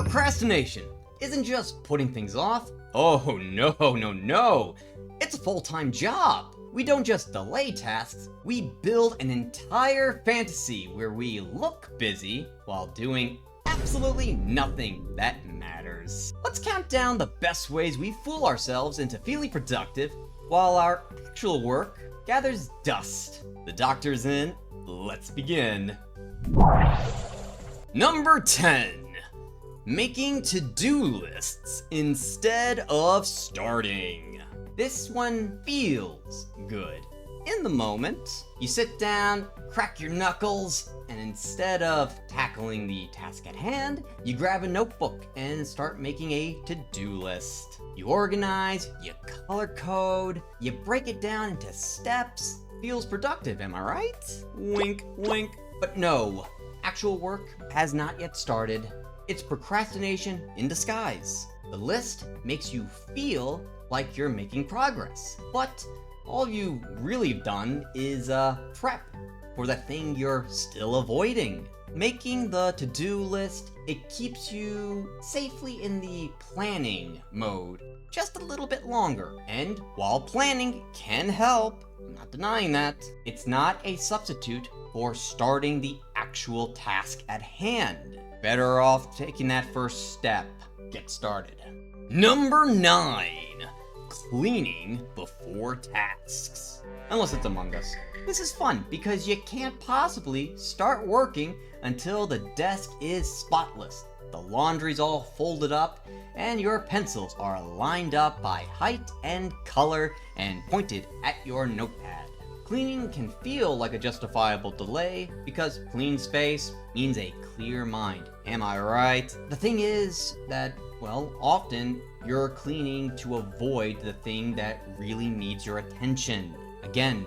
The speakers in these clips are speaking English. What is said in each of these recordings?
Procrastination isn't just putting things off. Oh, no. It's a full-time job. We don't just delay tasks, we build an entire fantasy where we look busy while doing absolutely nothing that matters. Let's count down the best ways we fool ourselves into feeling productive while our actual work gathers dust. The doctor's in. Let's begin. Number 10. Making to-do lists instead of starting. This one feels good. In the moment, you sit down, crack your knuckles, and instead of tackling the task at hand, you grab a notebook and start making a to-do list. You organize, you color code, you break it down into steps. Feels productive, am I right? Wink, wink. But no, actual work has not yet started. It's procrastination in disguise. The list makes you feel like you're making progress, but all you really have done is prep for the thing you're still avoiding. Making the to-do list, it keeps you safely in the planning mode just a little bit longer. And while planning can help, I'm not denying that, it's not a substitute for starting the actual task at hand. Better off taking that first step. Get started. Number 9. Cleaning before tasks. Unless it's Among Us. This is fun because you can't possibly start working until the desk is spotless, the laundry's all folded up, and your pencils are lined up by height and color and pointed at your notepad. Cleaning can feel like a justifiable delay because clean space means a clear mind. Am I right? The thing is that, well, often you're cleaning to avoid the thing that really needs your attention. Again,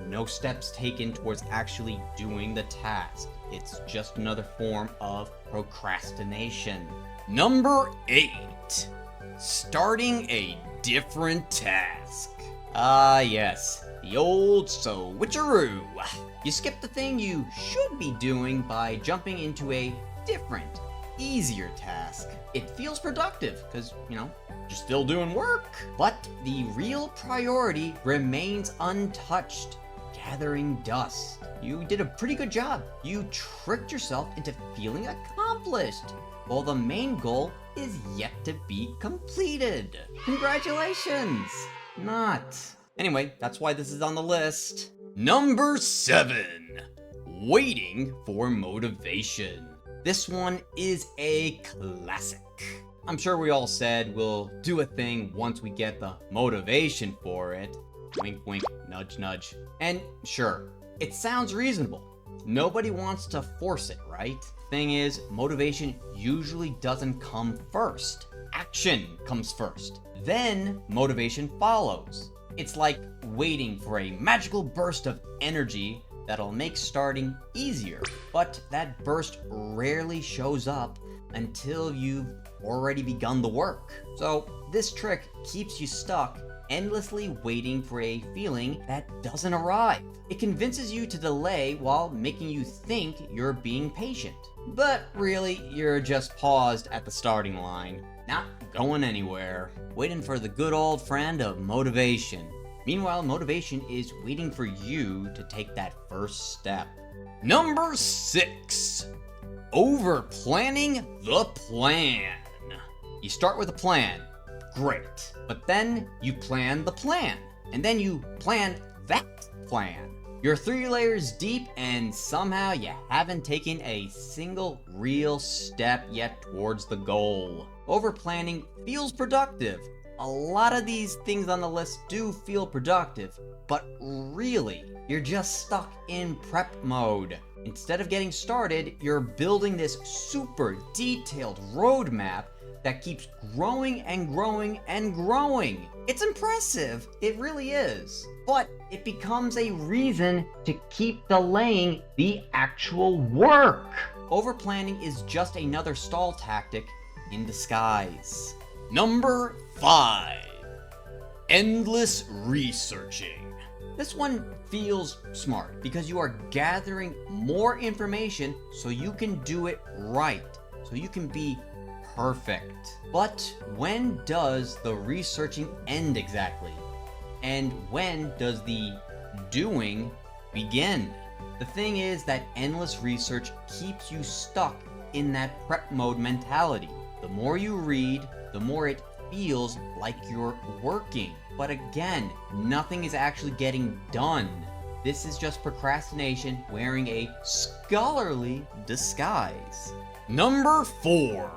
no steps taken towards actually doing the task. It's just another form of procrastination. Number 8. Starting a different task. Ah, yes. The old switcheroo. You skip the thing you should be doing by jumping into a different, easier task. It feels productive because, you're still doing work. But the real priority remains untouched. Gathering dust. You did a pretty good job. You tricked yourself into feeling accomplished, while the main goal is yet to be completed. Congratulations! Not. Anyway, that's why this is on the list. Number 7. Waiting for motivation. This one is a classic. I'm sure we all said we'll do a thing once we get the motivation for it. Wink, wink, nudge, nudge. And sure, it sounds reasonable. Nobody wants to force it, right? Thing is, motivation usually doesn't come first. Action comes first. Then motivation follows. It's like waiting for a magical burst of energy that'll make starting easier. But that burst rarely shows up until you've already begun the work. So this trick keeps you stuck endlessly waiting for a feeling that doesn't arrive. It convinces you to delay while making you think you're being patient. But really, you're just paused at the starting line, not going anywhere, waiting for the good old friend of motivation. Meanwhile, motivation is waiting for you to take that first step. Number 6. Over-planning the plan. You start with a plan. Great. But then you plan the plan. And then you plan that plan. You're 3 layers deep and somehow you haven't taken a single real step yet towards the goal. Over-planning feels productive. A lot of these things on the list do feel productive, but really, you're just stuck in prep mode. Instead of getting started, you're building this super detailed roadmap that keeps growing and growing and growing. It's impressive, it really is. But it becomes a reason to keep delaying the actual work. Over-planning is just another stall tactic in disguise. Number 5. Endless researching. This one feels smart because you are gathering more information so you can do it right. So you can be perfect. But when does the researching end exactly? And when does the doing begin? The thing is that endless research keeps you stuck in that prep mode mentality. The more you read, the more it feels like you're working. But again, nothing is actually getting done. This is just procrastination wearing a scholarly disguise. Number 4.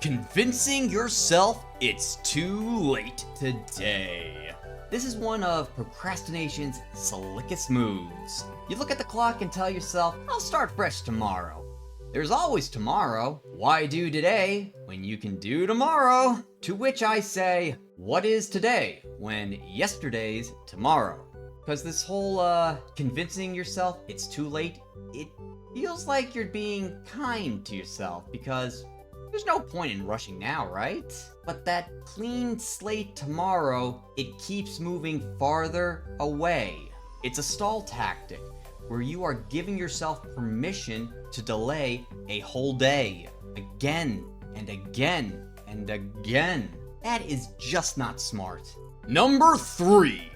Convincing yourself it's too late today. This is one of procrastination's slickest moves. You look at the clock and tell yourself, I'll start fresh tomorrow. There's always tomorrow. Why do today when you can do tomorrow? To which I say, what is today when yesterday's tomorrow? Because this whole convincing yourself it's too late, it feels like you're being kind to yourself because there's no point in rushing now, right? But that clean slate tomorrow, it keeps moving farther away. It's a stall tactic where you are giving yourself permission to delay a whole day again and again and again. That is just not smart. Number 3.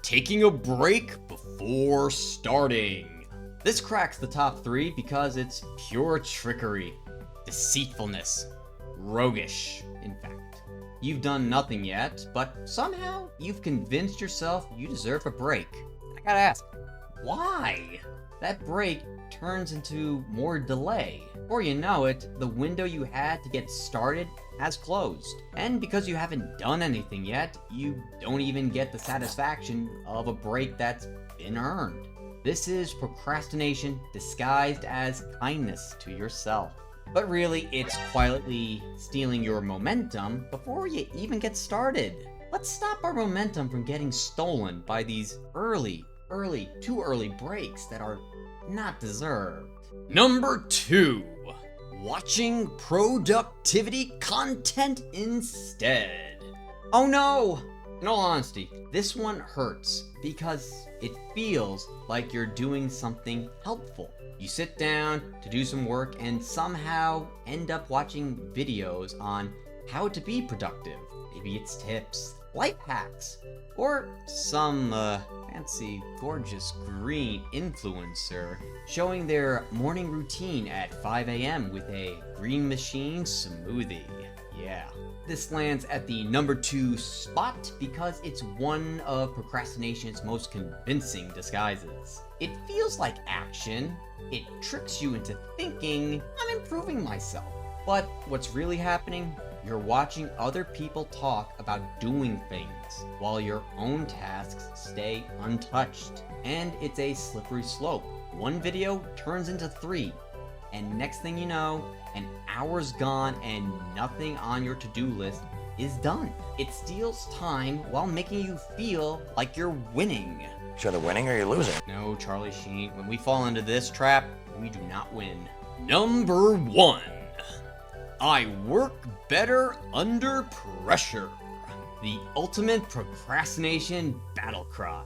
Taking a break before starting. This cracks the top 3 because it's pure trickery, deceitfulness, roguish, in fact. You've done nothing yet, but somehow you've convinced yourself you deserve a break. I gotta ask, why? That break turns into more delay. Before you know it, the window you had to get started has closed. And because you haven't done anything yet, you don't even get the satisfaction of a break that's been earned. This is procrastination disguised as kindness to yourself. But really, it's quietly stealing your momentum before you even get started. Let's stop our momentum from getting stolen by these too early breaks that are not deserved. Number 2. Watching productivity content instead. Oh no! In all honesty, this one hurts because it feels like you're doing something helpful. You sit down to do some work and somehow end up watching videos on how to be productive. Maybe it's tips, life hacks, or some fancy, gorgeous green influencer showing their morning routine at 5 a.m. with a green machine smoothie. Yeah. This lands at the number 2 spot because it's one of procrastination's most convincing disguises. It feels like action. It tricks you into thinking, I'm improving myself. But what's really happening? You're watching other people talk about doing things while your own tasks stay untouched. And it's a slippery slope. One video turns into 3. And next thing you know, an hour's gone and nothing on your to-do list is done. It steals time while making you feel like you're winning. You're either winning or you're losing. No, Charlie Sheen, when we fall into this trap, we do not win. Number 1. I work better under pressure. The ultimate procrastination battle cry.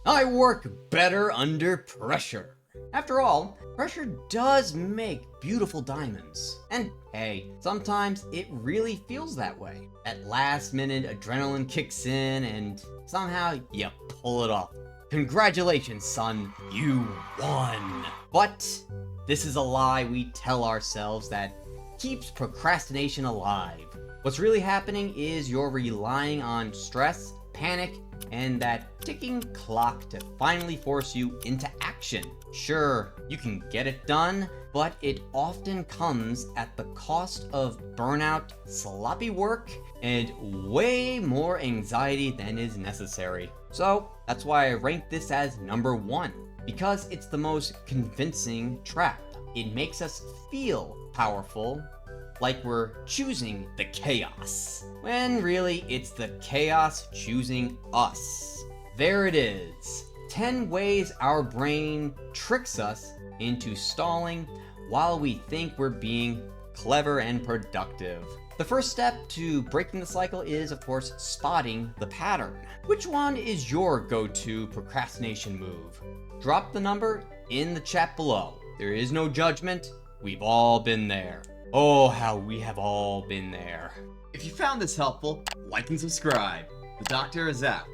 I work better under pressure. After all, pressure does make beautiful diamonds. And hey, sometimes it really feels that way. At last minute, adrenaline kicks in and somehow you pull it off. Congratulations, son, you won. But this is a lie we tell ourselves that keeps procrastination alive. What's really happening is you're relying on stress, panic, and that ticking clock to finally force you into action. Sure, you can get it done, but it often comes at the cost of burnout, sloppy work, and way more anxiety than is necessary. So that's why I rank this as number 1, because it's the most convincing trap. It makes us feel powerful, like we're choosing the chaos, when really it's the chaos choosing us. There it is. 10 ways our brain tricks us into stalling while we think we're being clever and productive. The first step to breaking the cycle is, of course, spotting the pattern. Which one is your go-to procrastination move? Drop the number in the chat below. There is no judgment. We've all been there. Oh, how we have all been there. If you found this helpful, like and subscribe. The doctor is out.